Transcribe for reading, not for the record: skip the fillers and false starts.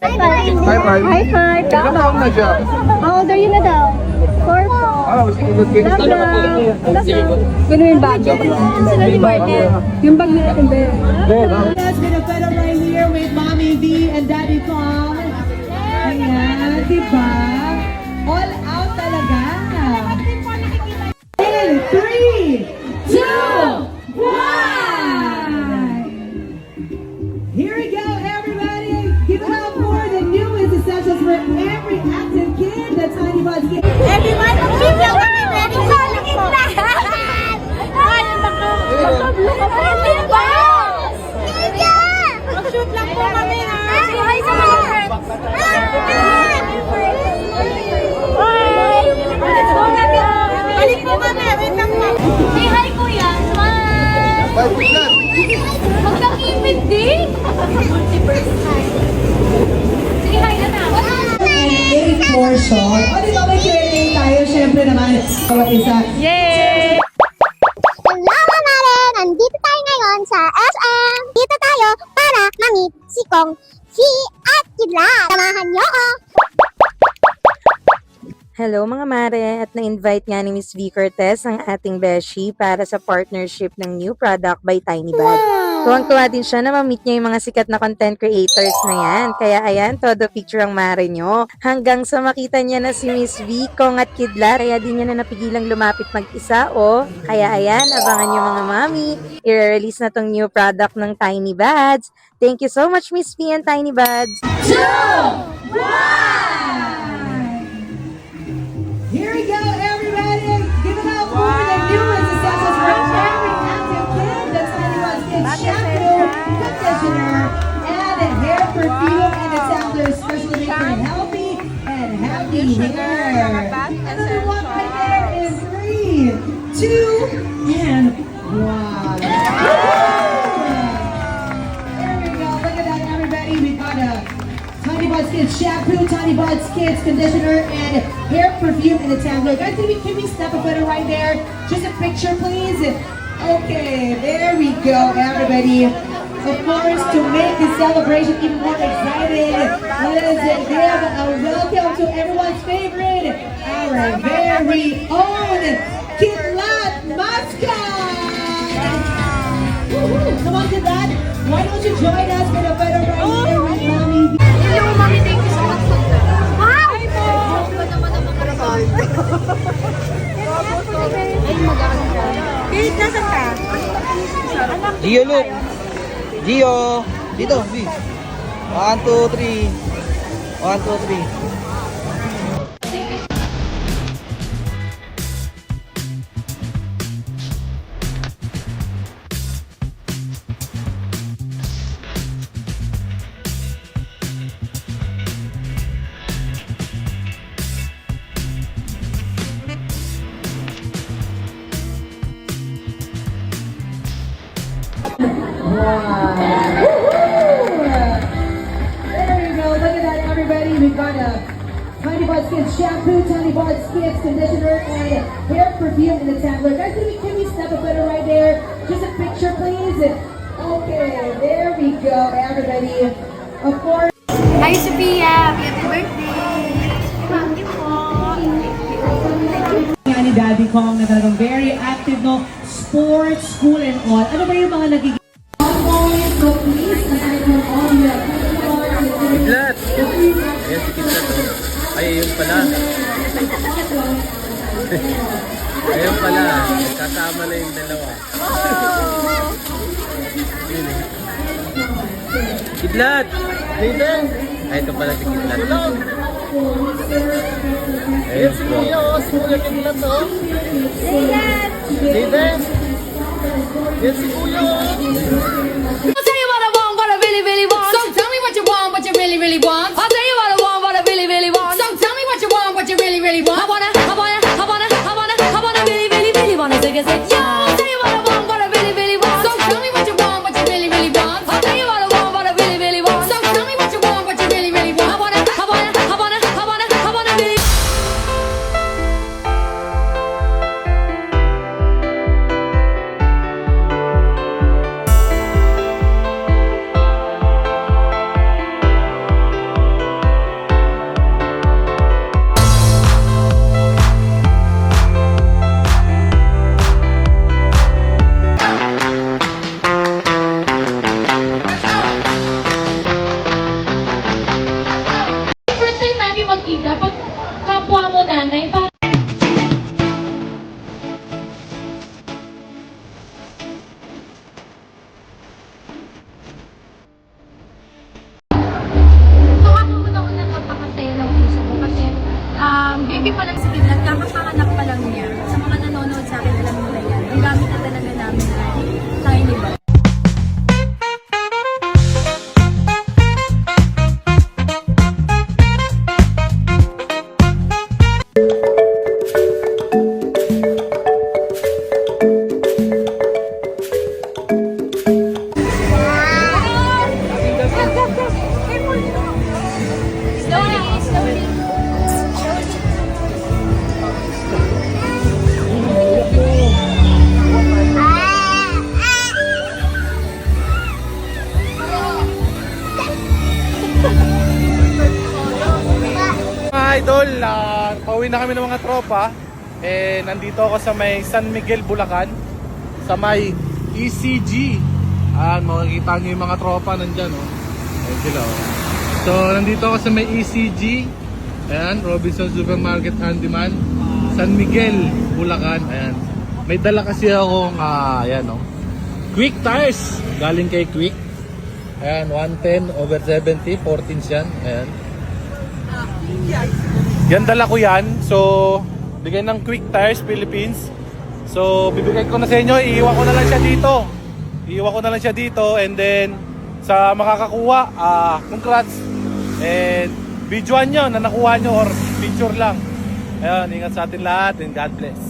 High five. High five. Ilang taon na siya? How old are you na daw? 4 po. Sige, good kid. Love love. Kuno yung bag. Sila ni Martin. Yung bag nila yung bag. Let's get a photo right here with Mommy V and Daddy Kong. Ayan, diba? All out talaga. In 3, 2, 1. Here we go, everybody. Give it up for the newest essentials for every active kid. The Tiny Buds Kid. Everyone, mag-video kami. Ready sa lahat. Ay, mag-vlog ka pa. Hindi ba? Mag-shoot lang po kami, ha? Ay, sa lahat. Balik po kami. Wait lang po. Say hi, kuya. Smile. Huwag kang imig din. First time. Sige, hi na na. And 8 portion. O, di ba may Q&A tayo? Siyempre naman, bawat isa. Yay! Hello mga mare! Nandito tayo ngayon sa SM! Dito tayo para ma-meet si Kong, si at Kidla. Samahan niyo ako! Hello mga mare, at na-invite nga ni Miss V. Cortez ang ating beshi para sa partnership ng new product by Tiny Bud. Tuwang-tuwa din siya na ma-meet niya yung mga sikat na content creators na yan. Kaya ayan, todo picture ang mare nyo. Hanggang sa makita niya na si Miss V, Kong at Kidla, kaya di niya na napigilang lumapit mag-isa o. Kaya ayan, abangan nyo mga mami. I-release na tong new product ng Tiny Buds. Thank you so much Miss V and Tiny Buds. Here we go, everybody. Give it up for the newest essentials for every active kid. The Tiny Buds Kid shampoo, conditioner, and hair perfume. And it sounds especially made for healthy and happy hair. Another one right there in 3, 2, and 1. There we go. Look at that, everybody. We got a Tiny Buds Kids shampoo, Tiny Buds Kids conditioner, and hair perfume in the tumbler. Guys, can we snap a photo right there? Just a picture, please. Okay, there we go, everybody. Of course, to make the celebration even more exciting, let us give a welcome to everyone's favorite, our very own Kidlat Mascot. Woohoo! Come on, Kidlat. Why don't you join us for the photo right here with Mommy V? Hello, mami. Thank you so much. Wow! Hi po! Ay, maganda. Kate, nasan ka? Gio, look. Gio. Dito, B. 1, 2, 3. 1, 2, 3. There we go. Look at that, everybody. We've got a Tiny Buds Kids shampoo, Tiny Buds Kids conditioner, and hair perfume in the tumbler. Guys, can we snap a photo right there? Just a picture, please. Okay, there we go, everybody. Of course. Hi, Sophia. Happy birthday. Thank you po. Nga ni Daddy Kong na talagang very active, no? Sports, school, and all. Ano ba yung mga nagiging? So please, aside from all your Kidlat. Ayan si Kidlat. Oh. Ay, ayun pala. Ayun pala. Kasama na yung dalawa. Yun eh. Kidlat! Nathan! Ay, ito pala si Kidlat. Ayun si Kuya, oh. Si Kuya Kidlat, oh. Nathan! Yan si Kuya, oh. I'll tell you what I want, what I really, really want. So tell me what you want, what you really, really want. I'll tell you what I want, what I really, really want. So tell me what you want, what you really, really want. I wanna really, really, really wanna take a sip. Yo, I'll tell you what I want, what I really, really want. So tell me what you want, what you really, really want. I'll tell you what I want, what I really, really want. So tell me what you want, what you really, really want. I wanna really. idol, pauwi na kami ng mga tropa. Nandito ako sa may San Miguel, Bulacan. Sa may ECG. Makikita nyo yung mga tropa nandyan. Ayan sila. So, nandito ako sa may ECG. Ayan, Robinson Supermarket Handyman. San Miguel, Bulacan. Ayan. May dala kasi akong, Quick Tires. Galing kay Quick. Ayan, 110/70, 14 yan. Ayan. Yan, dala ko yan. So, bigay ng Quick Tires Philippines. So, bibigay ko na sa inyo. Iiwan ko na lang siya dito. And then, sa makakakuha, congrats. And, videoan nyo na nakuha nyo or picture lang. Ayan, ingat sa atin lahat and God bless.